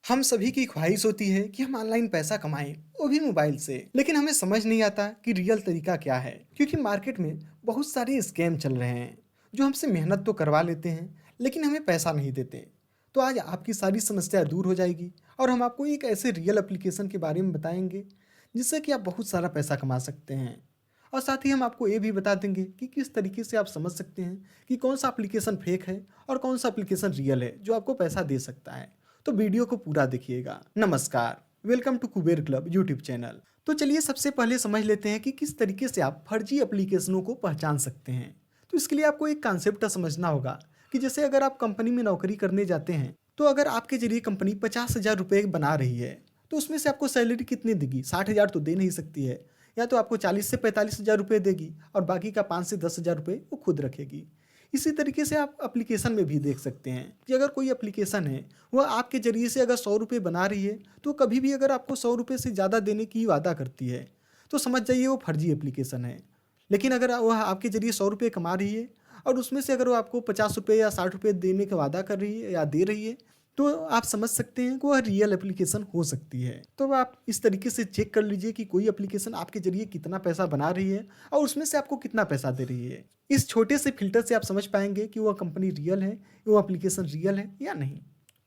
हम सभी की ख्वाहिश होती है कि हम ऑनलाइन पैसा कमाएं, वो भी मोबाइल से। लेकिन हमें समझ नहीं आता कि रियल तरीका क्या है, क्योंकि मार्केट में बहुत सारे स्कैम चल रहे हैं जो हमसे मेहनत तो करवा लेते हैं लेकिन हमें पैसा नहीं देते। तो आज आपकी सारी समस्या दूर हो जाएगी और हम आपको एक ऐसे रियल एप्लीकेशन के बारे में बताएंगे जिससे कि आप बहुत सारा पैसा कमा सकते हैं। और साथ ही हम आपको ये भी बता देंगे कि किस तरीके से आप समझ सकते हैं कि कौन सा एप्लीकेशन फेक है और कौन सा एप्लीकेशन रियल है जो आपको पैसा दे सकता है। तो वीडियो को पूरा देखिएगा। नमस्कार, welcome to Kuber club YouTube channel. तो चलिए सबसे पहले समझ लेते हैं कि किस तरीके से आप फर्जी एप्लीकेशनों को पहचान सकते हैं। तो इसके लिए आपको एक कॉन्सेप्ट समझना होगा कि जैसे अगर आप कंपनी में नौकरी करने जाते हैं, तो अगर आपके जरिए कंपनी 50,000 रुपये बना रही है, तो उसमें से आपको सैलरी कितनी देगी? 60,000 तो दे नहीं सकती है। या तो आपको 40 से 45,000 रुपये देगी और बाकी का 5 से 10,000 रुपये वो खुद रखेगी। इसी तरीके से आप एप्लीकेशन में भी देख सकते हैं कि अगर कोई एप्लीकेशन है, वह आपके ज़रिए से अगर 100 रुपये बना रही है, तो कभी भी अगर आपको 100 रुपये से ज़्यादा देने की वादा करती है, तो समझ जाइए वो फर्जी एप्लीकेशन है। लेकिन अगर वह आपके ज़रिए 100 रुपये कमा रही है और उसमें से अगर वो आपको 50 रुपये या 60 रुपये देने का वादा कर रही है या दे रही है, तो आप समझ सकते हैं कि वह रियल एप्लीकेशन हो सकती है। तो आप इस तरीके से चेक कर लीजिए कि कोई एप्लीकेशन आपके ज़रिए कितना पैसा बना रही है और उसमें से आपको कितना पैसा दे रही है। इस छोटे से फ़िल्टर से आप समझ पाएँगे कि वो कंपनी रियल है, वो एप्लीकेशन रियल है या नहीं।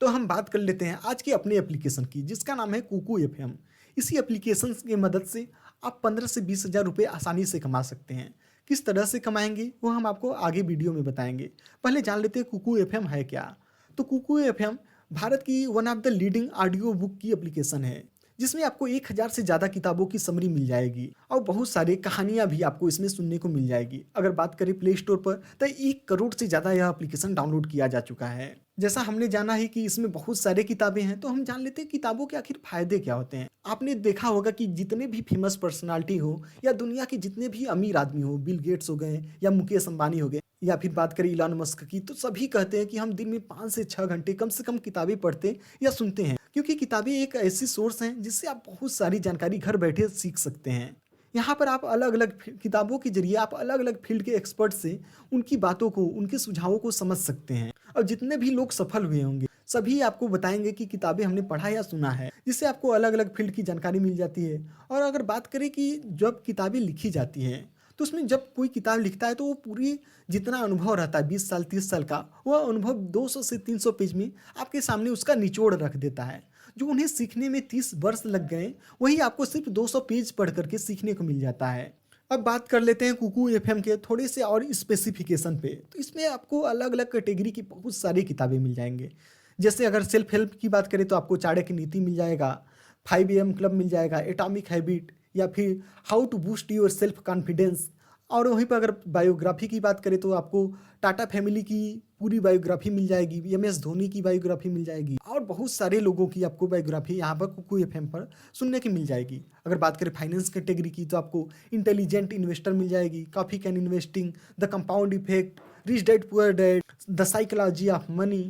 तो हम बात कर लेते हैं आज की अपनी एप्लीकेशन की, जिसका नाम है कुकू एफएम। इसी एप्लीकेशन की मदद से आप 15 से 20,000 रुपये आसानी से कमा सकते हैं। किस तरह से कमाएँगे, वो हम आपको आगे वीडियो में बताएँगे। पहले जान लेते हैं कुकू एफएम है क्या? तो कुकू एफएम भारत की one of the leading audio book की एप्लीकेशन है, जिसमें आपको 1000 से ज़्यादा किताबों की समरी मिल जाएगी और बहुत सारी कहानियाँ भी आपको इसमें सुनने को मिल जाएगी। अगर बात करें प्ले स्टोर पर, तो 1 करोड़ से ज़्यादा यह एप्लीकेशन डाउनलोड किया जा चुका है। जैसा हमने जाना है कि इसमें बहुत सारे किताबें हैं, तो हम जान लेते हैं किताबों के आखिर फ़ायदे क्या होते हैं। आपने देखा होगा कि जितने भी फेमस पर्सनालिटी हो या दुनिया के जितने भी अमीर आदमी हो, बिल गेट्स हो गए या मुकेश अंबानी हो गए, या फिर बात करें इलॉन मस्क की, तो सभी कहते हैं कि हम दिन में 5 से 6 घंटे कम से कम किताबें पढ़ते या सुनते हैं, क्योंकि किताबें एक ऐसी सोर्स हैं जिससे आप बहुत सारी जानकारी घर बैठे सीख सकते हैं। यहाँ पर आप अलग-अलग किताबों के ज़रिए आप अलग-अलग फ़ील्ड के एक्सपर्ट से उनकी बातों को, उनके सुझावों को समझ सकते हैं। और जितने भी लोग सफल हुए होंगे, सभी आपको बताएँगे कि किताबें हमने पढ़ा या सुना है, जिससे आपको अलग-अलग फ़ील्ड की जानकारी मिल जाती है। और अगर बात करें कि जब किताबें लिखी जाती हैं, तो उसमें जब कोई किताब लिखता है तो वो पूरी जितना अनुभव रहता है 20 साल 30 साल का, वह अनुभव 200 से 300 पेज में आपके सामने उसका निचोड़ रख देता है। जो उन्हें सीखने में 30 वर्ष लग गए, वही आपको सिर्फ 200 पेज पढ़ करके सीखने को मिल जाता है। अब बात कर लेते हैं कुकू एफएम के थोड़े से और स्पेसिफिकेशन पे। तो इसमें आपको अलग अलग कैटेगरी की बहुत सारी किताबें मिल जाएंगे। जैसे अगर सेल्फ हेल्प की बात करें तो आपको चाणक्य नीति मिल जाएगा, 5 AM क्लब मिल जाएगा, एटॉमिक हैबिट, या फिर how to boost your self confidence. और वहीं पर अगर बायोग्राफी की बात करें तो आपको टाटा फैमिली की पूरी बायोग्राफी मिल जाएगी, एम एस धोनी की बायोग्राफी मिल जाएगी और बहुत सारे लोगों की आपको बायोग्राफी यहाँ पर कुकू एफएम पर सुनने की मिल जाएगी। अगर बात करें फाइनेंस कैटेगरी की तो आपको इंटेलिजेंट इन्वेस्टर मिल जाएगी, coffee can investing, the compound effect, rich dad poor dad, the psychology of money.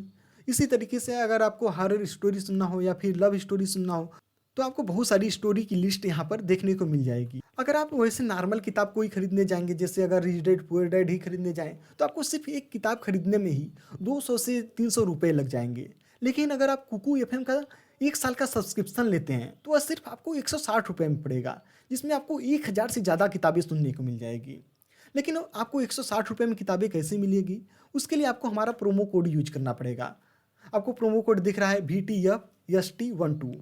इसी तरीके से अगर आपको हॉरर स्टोरी सुनना हो या फिर लव स्टोरी सुनना हो, तो आपको बहुत सारी स्टोरी की लिस्ट यहाँ पर देखने को मिल जाएगी। अगर आप वैसे नॉर्मल किताब कोई खरीदने जाएंगे, जैसे अगर rich dad poor dad he खरीदने जाएं, तो आपको सिर्फ एक किताब खरीदने में ही 200 से 300 रुपये लग जाएंगे। लेकिन अगर आप कुकू एफएम का 1 साल का सब्सक्रिप्शन लेते हैं, तो वह सिर्फ आपको 160 रुपये में पड़ेगा, जिसमें आपको 1000 से ज़्यादा किताबें सुनने को मिल जाएगी। लेकिन आपको 160 रुपये में किताबें कैसे मिलेगी, उसके लिए आपको हमारा प्रोमो कोड यूज करना पड़ेगा। आपको प्रोमो कोड दिख रहा है VTFST12।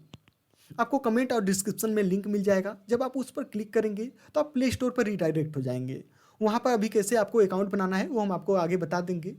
आपको कमेंट और डिस्क्रिप्शन में लिंक मिल जाएगा। जब आप उस पर क्लिक करेंगे तो आप प्ले स्टोर पर रिडायरेक्ट हो जाएंगे। वहाँ पर अभी कैसे आपको अकाउंट बनाना है वो हम आपको आगे बता देंगे।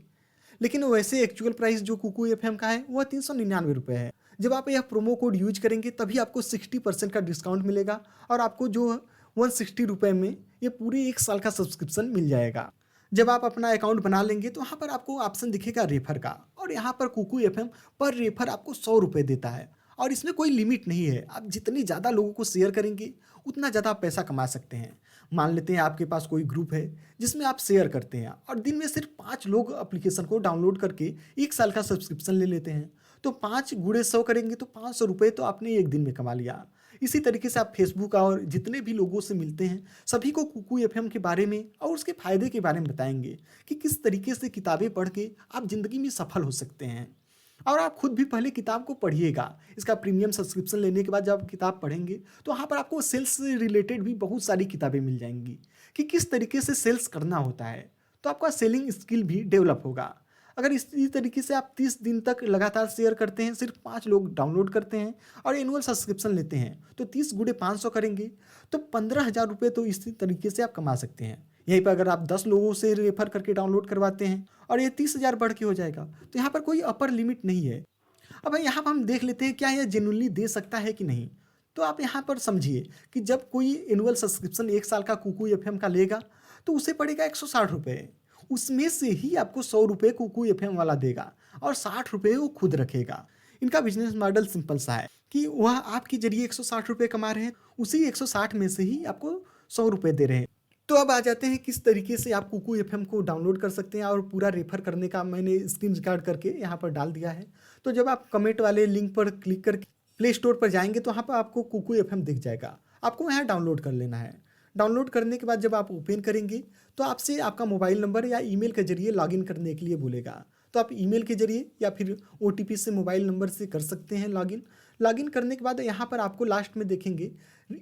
लेकिन वैसे एक्चुअल प्राइस जो कुकू एफएम का है वह 399 रुपये है। जब आप यह प्रोमो कोड यूज करेंगे तभी आपको 60% का डिस्काउंट मिलेगा और आपको जो 160 रुपये में ये पूरी 1 साल का सब्सक्रिप्शन मिल जाएगा। जब आप अपना अकाउंट बना लेंगे तो वहाँ पर आपको ऑप्शन दिखेगा रेफर का, और यहाँ पर कुकू एफएम पर रेफर आपको 100 रुपये देता है। और इसमें कोई लिमिट नहीं है, आप जितनी ज़्यादा लोगों को शेयर करेंगे उतना ज़्यादा आप पैसा कमा सकते हैं। मान लेते हैं आपके पास कोई ग्रुप है जिसमें आप शेयर करते हैं और दिन में सिर्फ 5 लोग एप्लीकेशन को डाउनलोड करके 1 साल का सब्सक्रिप्शन ले लेते हैं, तो 5 गुणे 100 करेंगे तो 500 रुपये तो आपने एक दिन में कमा लिया। इसी तरीके से आप फेसबुक और जितने भी लोगों से मिलते हैं सभी को कुकू एफएम के बारे में और उसके फ़ायदे के बारे में बताएंगे कि किस तरीके से किताबें पढ़ के आप ज़िंदगी में सफल हो सकते हैं। और आप खुद भी पहले किताब को पढ़िएगा। इसका प्रीमियम सब्सक्रिप्शन लेने के बाद जब आप किताब पढ़ेंगे तो वहाँ पर आपको सेल्स से रिलेटेड भी बहुत सारी किताबें मिल जाएंगी कि किस तरीके से सेल्स करना होता है। तो आपका सेलिंग स्किल भी डेवलप होगा। अगर इसी तरीके से आप 30 दिन तक लगातार शेयर करते हैं, सिर्फ 5 लोग डाउनलोड करते हैं और एनुअल सब्सक्रिप्शन लेते हैं, तो 30 गुणे 500 करेंगे तो 15,000 रुपये तो इसी तरीके से आप कमा सकते हैं। यहीं पर अगर आप 10 लोगों से रेफर करके डाउनलोड करवाते हैं और ये 30,000 बढ़ के हो जाएगा, तो यहाँ पर कोई अपर लिमिट नहीं है। अब यहाँ पर हम देख लेते हैं क्या यह जेन्युइनली दे सकता है कि नहीं। तो आप यहाँ पर समझिए कि जब कोई एनुअल सब्सक्रिप्शन 1 साल का कुकू एफएम का लेगा तो उसे पड़ेगा 160 रुपये। उसमें से ही आपको 100 रुपये कुकू एफएम वाला देगा और 60 रुपये वो खुद रखेगा। इनका बिजनेस मॉडल सिंपल सा है कि वह आपके जरिए 160 रुपये कमा रहे हैं, उसी 160 में से ही आपको 100 रुपये दे रहे हैं। तो अब आ जाते हैं किस तरीके से आप कुकू एफएम को डाउनलोड कर सकते हैं और पूरा रेफर करने का मैंने स्क्रीन रिकॉर्ड करके यहाँ पर डाल दिया है। तो जब आप कमेंट वाले लिंक पर क्लिक करके प्ले स्टोर पर जाएंगे तो वहाँ पर आपको कुकू एफएम दिख जाएगा। आपको यहाँ डाउनलोड कर लेना है। डाउनलोड करने के बाद जब आप ओपन करेंगे तो आपसे आपका मोबाइल नंबर या ईमेल के जरिए लॉगिन करने के लिए बोलेगा। तो आप ईमेल के जरिए या फिर ओटीपी से मोबाइल नंबर से कर सकते हैं लॉगिन। लॉगिन करने के बाद यहाँ पर आपको लास्ट में देखेंगे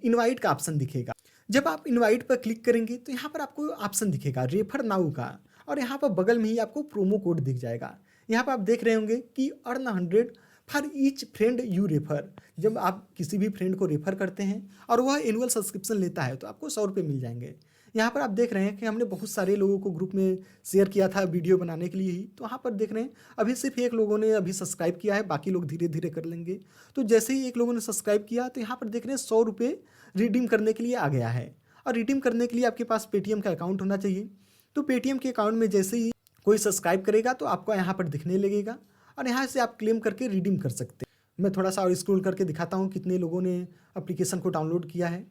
इनवाइट का ऑप्शन दिखेगा। जब आप इनवाइट पर क्लिक करेंगे तो यहाँ पर आपको ऑप्शन दिखेगा रेफर नाउ का, और यहाँ पर बगल में ही आपको प्रोमो कोड दिख जाएगा। यहाँ पर आप देख रहे होंगे कि earn 100 for each friend you refer. जब आप किसी भी फ्रेंड को रेफर करते हैं और वह एनुअल सब्सक्रिप्शन लेता है तो आपको 100 रुपये मिल जाएंगे। यहाँ पर आप देख रहे हैं कि हमने बहुत सारे लोगों को ग्रुप में शेयर किया था वीडियो बनाने के लिए ही। तो वहाँ पर देख रहे हैं अभी सिर्फ एक लोगों ने अभी सब्सक्राइब किया है, बाकी लोग धीरे धीरे कर लेंगे। तो जैसे ही एक लोगों ने सब्सक्राइब किया तो यहाँ पर देख रहे हैं 100 रुपये रिडीम करने के लिए आ गया है। और रिडीम करने के लिए आपके पास पेटीएम का अकाउंट होना चाहिए। तो पेटीएम के अकाउंट में जैसे ही कोई सब्सक्राइब करेगा तो आपको यहाँ पर दिखने लगेगा और यहाँ से आप क्लेम करके रिडीम कर सकते हैं। मैं थोड़ा सा और स्क्रॉल करके दिखाता हूँ कितने लोगों ने एप्लीकेशन को डाउनलोड किया है।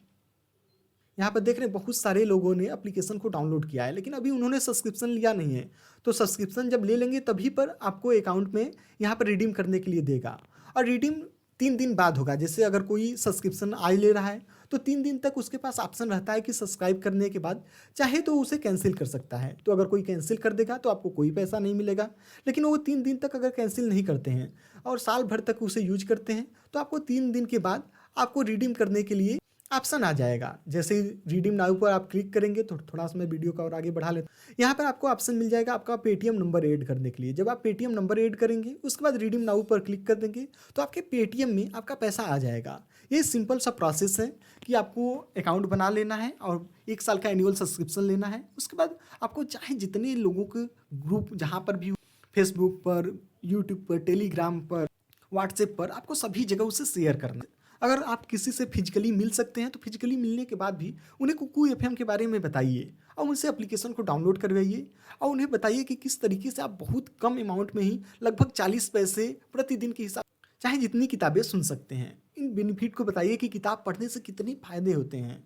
यहाँ पर देख रहे हैं बहुत सारे लोगों ने एप्लीकेशन को डाउनलोड किया है, लेकिन अभी उन्होंने सब्सक्रिप्शन लिया नहीं है। तो सब्सक्रिप्शन जब ले लेंगे तभी पर आपको अकाउंट में यहाँ पर रिडीम करने के लिए देगा। और रिडीम 3 दिन बाद होगा। जैसे अगर कोई सब्सक्रिप्शन आज ले रहा है तो 3 दिन तक उसके पास ऑप्शन रहता है कि सब्सक्राइब करने के बाद चाहे तो उसे कैंसिल कर सकता है। तो अगर कोई कैंसिल कर देगा तो आपको कोई पैसा नहीं मिलेगा, लेकिन वो 3 दिन तक अगर कैंसिल नहीं करते हैं और साल भर तक उसे यूज करते हैं तो आपको 3 दिन के बाद आपको रिडीम करने के लिए ऑप्शन आ जाएगा। जैसे ही रिडीम नाउ पर आप क्लिक करेंगे तो थोड़ा सा मैं वीडियो का और आगे बढ़ा लेता हूँ। यहाँ पर आपको ऑप्शन मिल जाएगा आपका पेटीएम नंबर ऐड करने के लिए। जब आप पेटीएम नंबर ऐड करेंगे उसके बाद रिडीम नाउ पर क्लिक कर देंगे तो आपके पेटीएम में आपका पैसा आ जाएगा। ये सिंपल सा प्रोसेस है कि आपको अकाउंट बना लेना है और 1 साल का एनुअल सब्सक्रिप्शन लेना है। उसके बाद आपको चाहे जितने लोगों के ग्रुप जहाँ पर भी, फेसबुक पर, यूट्यूब पर, टेलीग्राम पर, व्हाट्सएप पर, आपको सभी जगह उसे शेयर करना है। अगर आप किसी से फिजिकली मिल सकते हैं तो फिजिकली मिलने के बाद भी उन्हें कुकू एफएम के बारे में बताइए और उनसे एप्लीकेशन को डाउनलोड करवाइए और उन्हें बताइए कि किस तरीके से आप बहुत कम अमाउंट में ही लगभग 40 पैसे प्रतिदिन के हिसाब चाहे जितनी किताबें सुन सकते हैं। इन बेनिफिट को बताइए कि किताब पढ़ने से कितने फ़ायदे होते हैं।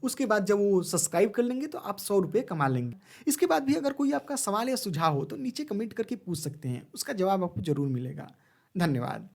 उसके बाद जब वो सब्सक्राइब कर लेंगे तो आप 100 रुपये कमा लेंगे। इसके बाद भी अगर कोई आपका सवाल या सुझाव हो तो नीचे कमेंट करके पूछ सकते हैं, उसका जवाब आपको ज़रूर मिलेगा। धन्यवाद।